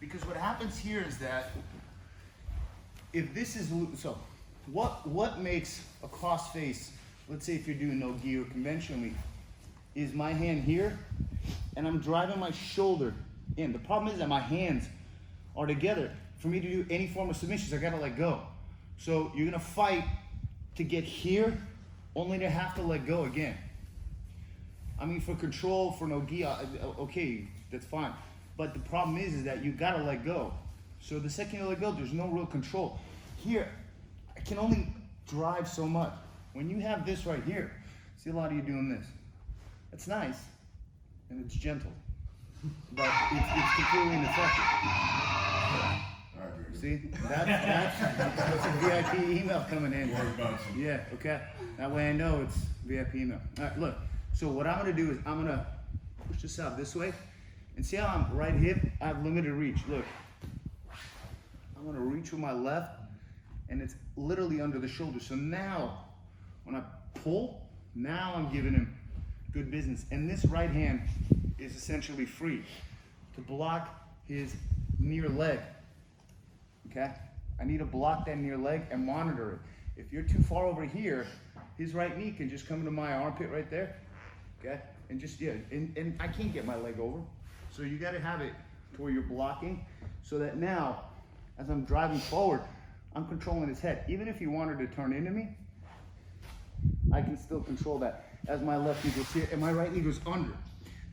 Because what happens here is that if this is, so what makes a cross face, let's say if you're doing no gi or conventionally, is my hand here and I'm driving my shoulder in. The problem is that my hands are together. For me to do any form of submissions, I gotta let go. So you're gonna fight to get here, only to have to let go again. I mean, for control, for no gi, okay, that's fine. But the problem is that you gotta let go. So the second you let go, there's no real control. Here, I can only drive so much. When you have this right here, see a lot of you doing this. It's nice, and it's gentle, but it's completely ineffective. See, that's a VIP email coming in. Yeah, okay. That way I know it's VIP email. All right, look. So what I'm gonna do is I'm gonna push this out this way, and see how I'm right hip? I have limited reach. Look, I'm gonna reach with my left, and it's literally under the shoulder. So now, when I pull, now I'm giving him good business. And this right hand is essentially free to block his near leg. Okay? I need to block that near leg and monitor it. If you're too far over here, his right knee can just come into my armpit right there. Okay? And just, yeah, and I can't get my leg over. So you gotta have it to where you're blocking so that now, as I'm driving forward, I'm controlling his head. Even if he wanted to turn into me, I can still control that. As my left knee goes here and my right knee goes under.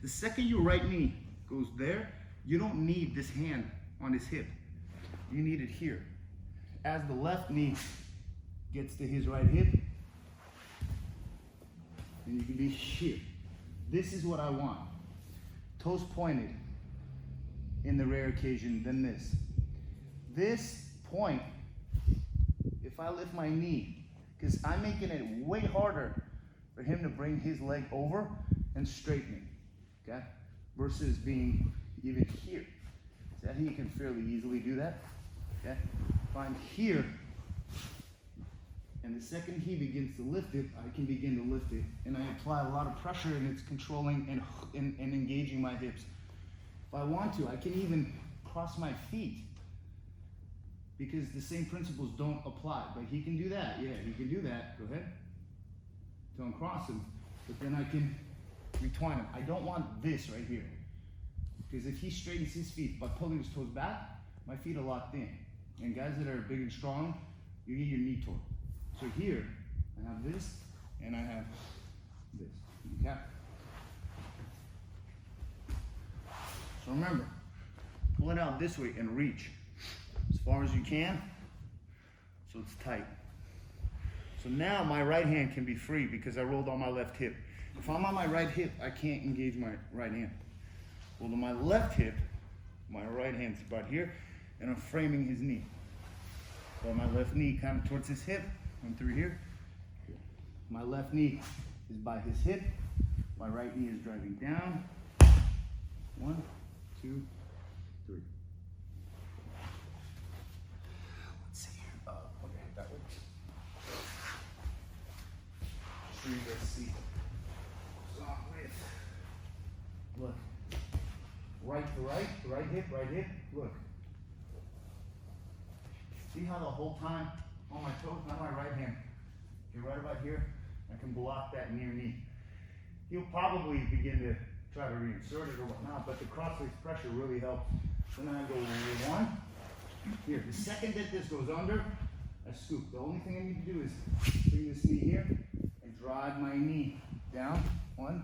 The second your right knee goes there, you don't need this hand on his hip. You need it here. As the left knee gets to his right hip, and you can be here. This is what I want. Toes pointed in the rare occasion than this. This point, if I lift my knee, because I'm making it way harder for him to bring his leg over and straighten it, okay? Versus being even here. See how he can fairly easily do that, okay? If I'm here, and the second he begins to lift it, I can begin to lift it, and I apply a lot of pressure, and it's controlling and engaging my hips. If I want to, I can even cross my feet, because the same principles don't apply. But he can do that. Yeah, he can do that. Go ahead. Don't cross him. But then I can retwine him. I don't want this right here. Because if he straightens his feet by pulling his toes back, my feet are locked in. And guys that are big and strong, you get your knee torn. So here, I have this, and I have this. Okay? So remember, pull it out this way and reach as far as you can, so it's tight. So now my right hand can be free because I rolled on my left hip. If I'm on my right hip, I can't engage my right hand. Well, on my left hip, my right hand's about here, and I'm framing his knee. So my left knee kind of towards his hip, and through here. My left knee is by his hip. My right knee is driving down. 1, 2, 3. Let's see here. Okay, that works. So you guys see. So look. Right to right, right hip, look. See how the whole time on my toes, not my right hand. Okay, right about here, I can block that near knee. He'll probably begin to try to reinsert it or whatnot, but the cross-face pressure really helps. So now I go 1, here. The second that this goes under, I scoop. The only thing I need to do is bring this knee here and drive my knee down. 1,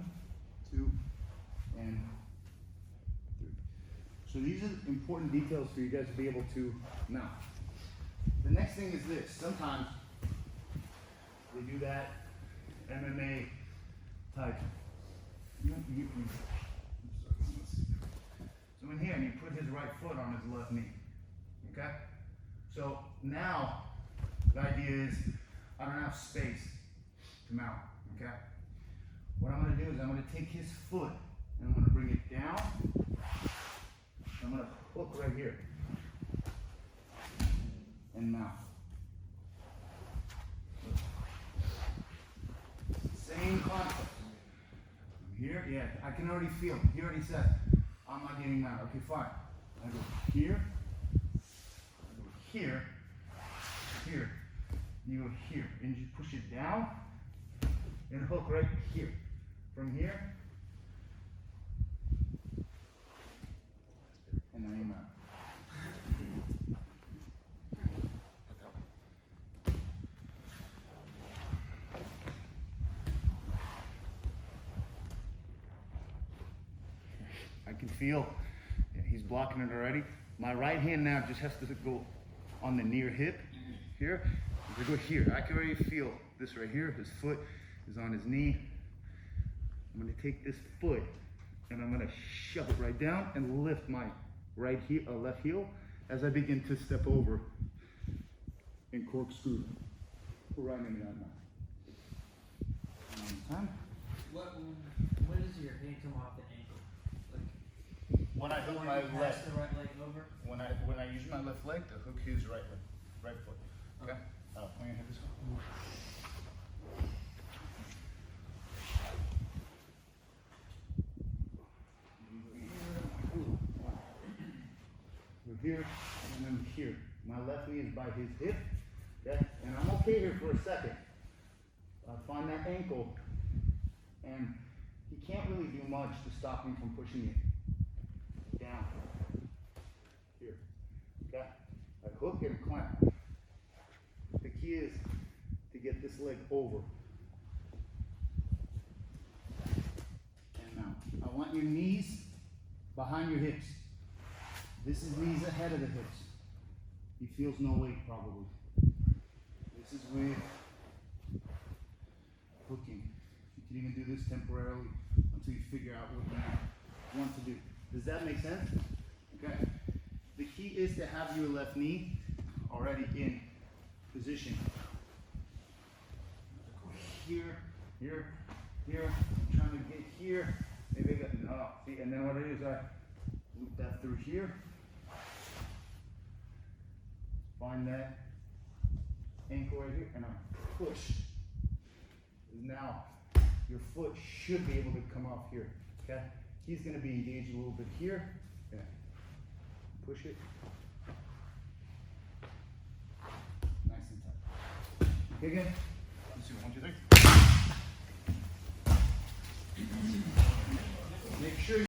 2, and 3. So these are important details for you guys to be able to now. The next thing is this. Sometimes they do that MMA type. So in here, and you put his right foot on his left knee. Okay? So now, the idea is I don't have space to mount. Okay? What I'm going to do is I'm going to take his foot and I'm going to bring it down. I'm going to hook right here. And mount. Same concept. Here, yeah, I can already feel it. He already said, I'm not getting mount. Okay, fine. I go here, I go here, here, you go here, and you push it down, and hook right here. From here, and then aim out. I can feel, yeah, he's blocking it already. My right hand now just has to go on the near hip here. I go here. I can already feel this right here. His foot is on his knee. I'm gonna take this foot and I'm gonna shove it right down and lift my right heel, left heel as I begin to step over and corkscrew right into that knot. One time. When does your hand come off the ankle? When I hook Like my left, the right leg over? when I use my left leg, the hook is right leg, right foot. Okay. Point your head this way. We're here and then here. My left knee is by his hip. Okay, and I'm okay here for a second. Find that ankle, and he can't really do much to stop me from pushing it down. Here. Okay? I hook and clamp. The key is to get this leg over. And now, I want your knees behind your hips. This is knees ahead of the hips. He feels no weight probably. This is with hooking. You can even do this temporarily until you figure out what you want to do. Does that make sense? Okay. The key is to have your left knee already in position. Here, here, here. I'm trying to get here. Maybe I got, no. See, and then what I do is I loop that through here. Find that ankle right here, and I push. Now, your foot should be able to come off here, okay? He's gonna be engaged a little bit here. Yeah. Push it. Nice and tight. Okay, again. Let's do it. 1, 2, 3. Make sure